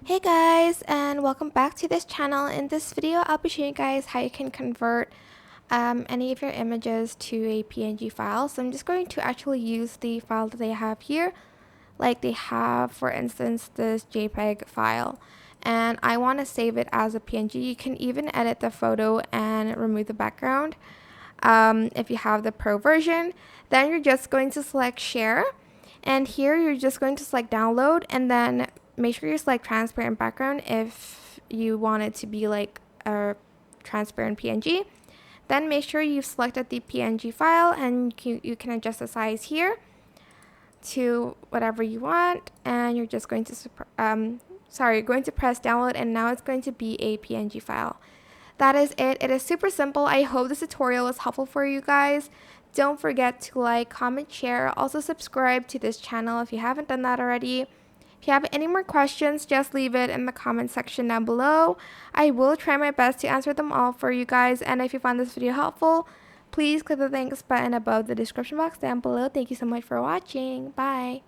Hey guys, and welcome back to this channel. In this video I'll be showing you guys how you can convert any of your images to a PNG file. So I'm just going to actually use the file that they have here, like they have for instance this JPG file, and I want to save it as a PNG. You can even edit the photo and remove the background if you have the pro version. Then you're just going to select share, and here you're just going to select download, and then make sure you select transparent background if you want it to be like a transparent PNG. Then make sure you've selected the PNG file, and you can adjust the size here to whatever you want, and you're just going to going to press download, and now it's going to be a PNG file. That is it. It is super simple. I hope this tutorial was helpful for you guys. Don't forget to like, comment, share. Also subscribe to this channel if you haven't done that already. If you have any more questions, just leave it in the comment section down below. I will try my best to answer them all for you guys. And if you found this video helpful, please click the thanks button above the description box down below. Thank you so much for watching. Bye.